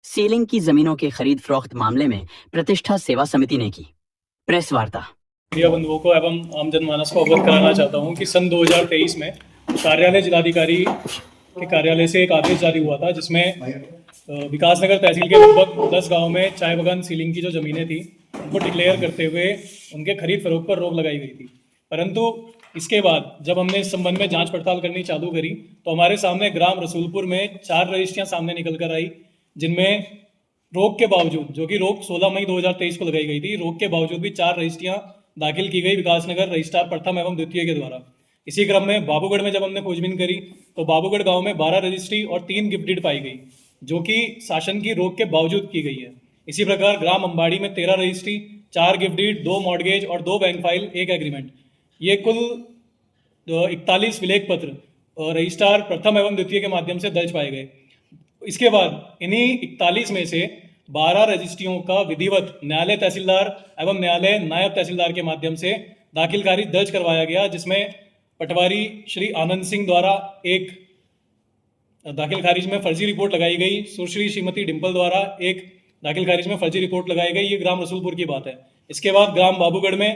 Ceiling की जमीनों के खरीद फरोख्त मामले में प्रतिष्ठा सेवा समिति ने की प्रेस वार्ता। मीडिया बंधुओं को एवं आम जनमानस को अवगत कराना चाहता हूं कि सन 2023 में कार्यालय जिलाधिकारी के कार्यालय से एक आदेश जारी हुआ था, जिसमें विकासनगर तहसील के लगभग 10 गांव में चाय बगान सीलिंग की जो ज़मीनें थी उनको डिक्लेयर करते हुए उनके खरीद फरोख्त पर रोक लगाई गई थी। परंतु इसके बाद जब हमने इस संबंध में जांच पड़ताल करनी चालू करी तो हमारे सामने ग्राम रसूलपुर में 4 रजिस्ट्रियां सामने निकल कर आई, जिनमें रोक के बावजूद, जो कि रोक 16 मई 2023 को लगाई गई थी, रोक के बावजूद भी 4 रजिस्ट्रियां दाखिल की गई विकासनगर रजिस्ट्रार प्रथम एवं द्वितीय के द्वारा। इसी क्रम में बाबूगढ़ में जब हमने खोजबीन करी तो बाबूगढ़ गांव में 12 रजिस्ट्री और 3 गिफ्ट डीड पाई गई, जो कि शासन की रोक के बावजूद की गई है। इसी प्रकार ग्राम अंबाड़ी में 13 रजिस्ट्री, 4 गिफ्ट डीड, 2 मॉर्गेज और 2 बैंक फाइल, 1 एग्रीमेंट, ये कुल 41 विलेख पत्र रजिस्ट्रार प्रथम एवं द्वितीय के माध्यम से दर्ज पाए गए। इसके बाद इन्हीं 41 में से 12 रजिस्ट्रियों का विधिवत न्यायालय तहसीलदार एवं न्यायालय नायब तहसीलदार के माध्यम से दाखिल खारिज दर्ज करवाया गया, जिसमें पटवारी श्री आनंद सिंह द्वारा एक दाखिल खारिज में फर्जी रिपोर्ट लगाई गई, सुश्री श्रीमती डिम्पल द्वारा एक दाखिल खारिज में फर्जी रिपोर्ट लगाई गई। ये ग्राम रसूलपुर की बात है। इसके बाद ग्राम बाबूगढ़ में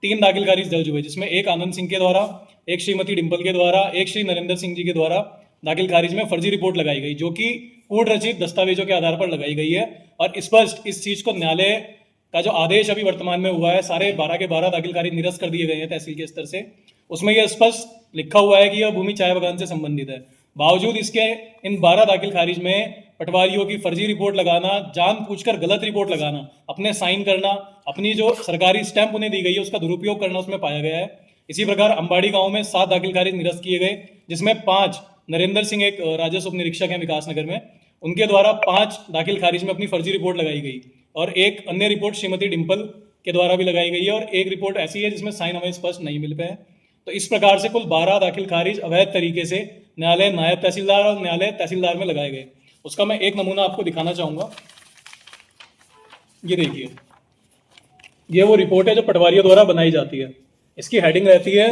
3 दाखिल खारिज दर्ज हुए, जिसमें एक आनंद सिंह के द्वारा, एक श्रीमती डिम्पल के द्वारा, एक श्री नरेंद्र सिंह जी के द्वारा दाखिल खारिज में फर्जी रिपोर्ट लगाई गई, जो कि पूर्ण रचित दस्तावेजों के आधार पर लगाई गई है। और स्पष्ट इस चीज को न्यायालय का जो आदेश अभी वर्तमान में हुआ है, सारे 12 के 12 दाखिल खारिज निरस्त कर दिए गए हैं तहसील के स्तर से, उसमें यह स्पष्ट लिखा हुआ है कि यह भूमि चाय बागान से संबंधित है। बावजूद इसके इन 12 दाखिल खारिज में पटवारियों की फर्जी रिपोर्ट लगाना, जानबूझकर गलत रिपोर्ट लगाना, अपने साइन करना, अपनी जो सरकारी स्टैंप उन्हें दी गई है उसका दुरुपयोग करना उसमें पाया गया है। इसी प्रकार अंबाड़ी गांव में 7 दाखिल खारिज निरस्त किए गए, जिसमें 5 नरेंद्र सिंह एक राजस्व उप निरीक्षक हैं विकासनगर में, उनके द्वारा 5 दाखिल खारिज में अपनी फर्जी रिपोर्ट लगाई गई, और एक अन्य रिपोर्ट श्रीमती डिम्पल के द्वारा भी लगाई गई है, और एक रिपोर्ट ऐसी है जिसमें साइन हमें स्पष्ट नहीं मिल पाए। तो इस प्रकार से कुल 12 दाखिल खारिज अवैध तरीके से न्यायालय नायब तहसीलदार और न्यायालय तहसीलदार में लगाए गए। उसका मैं एक नमूना आपको दिखाना चाहूंगा। ये देखिए, ये वो रिपोर्ट है जो पटवारियों द्वारा बनाई जाती है। इसकी हेडिंग रहती है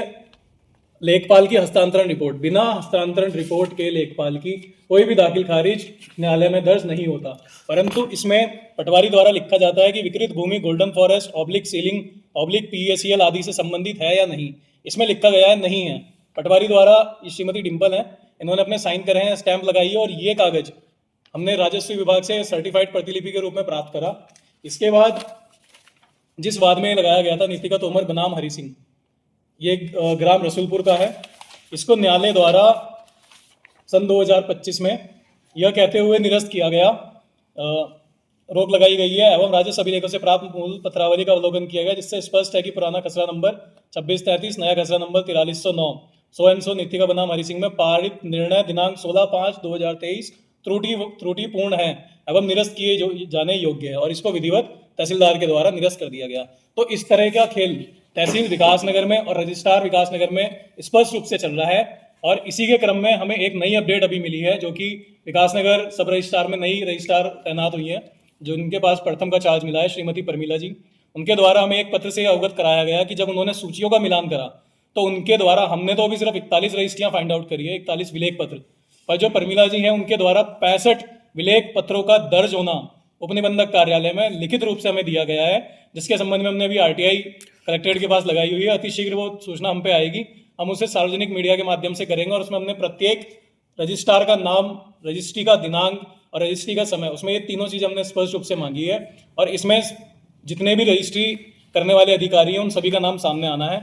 लेखपाल की हस्तांतरण रिपोर्ट। बिना हस्तांतरण रिपोर्ट के लेखपाल की कोई भी दाखिल खारिज न्यायालय में दर्ज नहीं होता। परंतु इसमें पटवारी द्वारा लिखा जाता है कि विकृत भूमि golden forest oblique ceiling oblique PACL आदि से संबंधित है या नहीं। इसमें लिखा गया है नहीं है। पटवारी द्वारा श्रीमती डिम्पल है, इन्होंने अपने साइन करे हैं, स्टैंप लगाई है, और ये कागज हमने राजस्व विभाग से सर्टिफाइड प्रतिलिपि के रूप में प्राप्त करा। इसके बाद जिस वाद में लगाया गया था नीतिका तोमर बनाम हरि सिंह, ये ग्राम रसूलपुर का है, इसको न्यायालय द्वारा सन 2025 में यह कहते हुए निरस्त किया गया, रोक लगाई गई है एवं राजस्व अभिलेखों से प्राप्त मूल पत्रावली का अवलोकन किया गया, जिससे स्पष्ट है कि पुराना खसरा नंबर 2633, नया खसरा number 4309 so and so Nitika बनाम हरि सिंह में पारित निर्णय दिनांक 16/5/2023 त्रुटिपूर्ण है एवं निरस्त किए जाने योग्य है, और इसको विधिवत तहसीलदार के द्वारा निरस्त कर दिया गया। तो इस तरह का खेल तहसील विकासनगर में और रजिस्ट्रार विकासनगर में स्पष्ट रूप से चल रहा है। और इसी के क्रम में हमें एक नई अपडेट अभी मिली है, जो कि विकासनगर सब रजिस्ट्रार में नई रजिस्ट्रार तैनात हुई है, जो उनके पास प्रथम का चार्ज मिला है, श्रीमती परमिला जी। उनके द्वारा हमें एक पत्र से अवगत कराया गया कि जब उन्होंने सूचियों का मिलान करा तो उनके द्वारा, हमने तो अभी सिर्फ 41 रजिस्ट्रियां फाइंड आउट करी है, 41 विलेख पत्र, पर जो परमिला जी हैं उनके द्वारा 65 विलेख पत्रों का दर्ज होना उपनिबंधक कार्यालय में लिखित रूप से हमें दिया गया है, जिसके संबंध में हमने अभी आरटीआई कलेक्ट्रेट के पास लगाई हुई है। अति शीघ्र वो सूचना हम पे आएगी, हम उसे सार्वजनिक मीडिया के माध्यम से करेंगे, और उसमें हमने प्रत्येक रजिस्ट्रार का नाम, रजिस्ट्री का दिनांक और रजिस्ट्री का समय, उसमें ये तीनों चीज़ हमने स्पष्ट रूप से मांगी है। और इसमें जितने भी रजिस्ट्री करने वाले अधिकारी हैं उन सभी का नाम सामने आना है।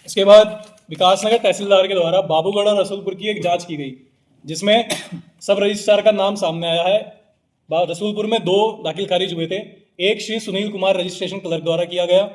इसके बाद विकासनगर तहसीलदार के द्वारा बाबूगढ़ और रसूलपुर की एक जांच की गई, जिसमें सब रजिस्ट्रार का नाम सामने आया है। रसूलपुर में 2 दाखिल खारिज हुए थे, एक श्री सुनील कुमार रजिस्ट्रेशन क्लर्क द्वारा किया गया,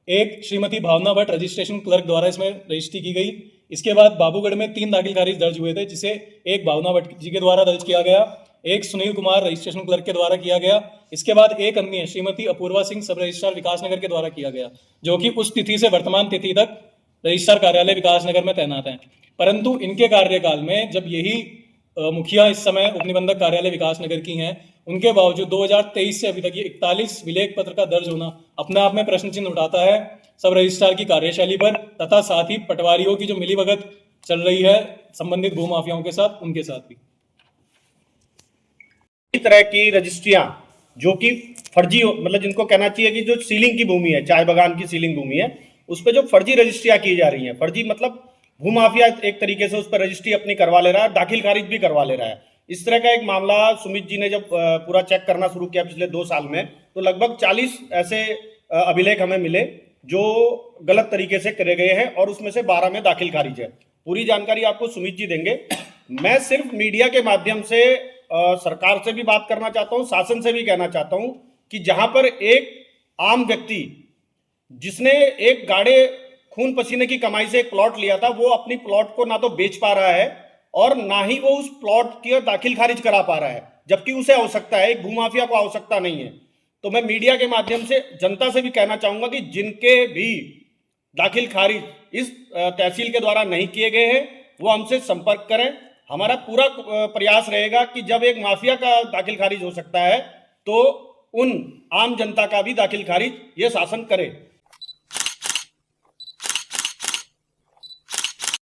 एक श्रीमती भावना भट्ट रजिस्ट्रेशन क्लर्क द्वारा इसमें रजिस्ट्री की गई। इसके बाद बाबूगढ़ में 3 दाखिल खारिज दर्ज हुए थे, जिसे एक भावना भट्ट जी के द्वारा दर्ज किया गया, एक सुनील कुमार रजिस्ट्रेशन क्लर्क के द्वारा किया गया। इसके बाद एक अन्य श्रीमती अपूर्वा सिंह सब रजिस्ट्रार विकासनगर के द्वारा किया गया, जो कि उस तिथि से वर्तमान तिथि तक रजिस्ट्रार कार्यालय विकासनगर में तैनात हैं। परंतु इनके कार्यकाल में, जब यही मुखिया इस समय उपनिबंधक कार्यालय विकासनगर की हैं, उनके बावजूद 2023 से अभी तक ये 41 विलेख पत्र का दर्ज होना अपने आप में प्रश्न चिन्ह उठाता है सब रजिस्ट्रार की कार्यशैली पर, तथा साथ ही पटवारियों की जो मिलीभगत चल रही है संबंधित भूमाफियाओं के साथ, उनके साथ भी। तरह की रजिस्ट्रियां जो कि फर्जी मतलब जिनको कहना चाहिए कि जो सीलिंग की भूमि है, चाय बागान की सीलिंग भूमि है, उस पर जो फर्जी रजिस्ट्रियां की जा रही हैं, फर्जी मतलब भूमाफिया एक तरीके से उस पर रजिस्ट्री अपनी करवा ले रहा है, दाखिल खारिज भी करवा ले रहा है। इस तरह का एक मामला सुमित जी ने जब पूरा चेक करना शुरू किया पिछले 2 साल में, तो लगभग 40 ऐसे अभिलेख हमें मिले जो गलत तरीके से करे गए हैं और उसमें से 12 में दाखिल खारिज है। पूरी जानकारी आपको सुमित जी देंगे। मैं सिर्फ मीडिया के माध्यम से सरकार से भी बात करना चाहता हूं, शासन से भी कहना चाहता हूं कि जहां पर एक आम व्यक्ति जिसने एक गाढ़े खून पसीने की कमाई से एक प्लॉट लिया था, वो अपनी प्लॉट को ना तो बेच पा रहा है और ना ही वो उस प्लॉट की दाखिल खारिज करा पा रहा है, जबकि उसे आवश्यकता है, एक भूमाफिया को आवश्यकता नहीं है। तो मैं मीडिया के माध्यम से जनता से भी कहना चाहूंगा कि जिनके भी दाखिल खारिज इस तहसील के द्वारा नहीं किए गए हैं, वो हमसे संपर्क करें। हमारा पूरा प्रयास रहेगा कि जब एक माफिया का दाखिल खारिज हो सकता है, तो उन आम जनता का भी दाखिल खारिज ये शासन करे।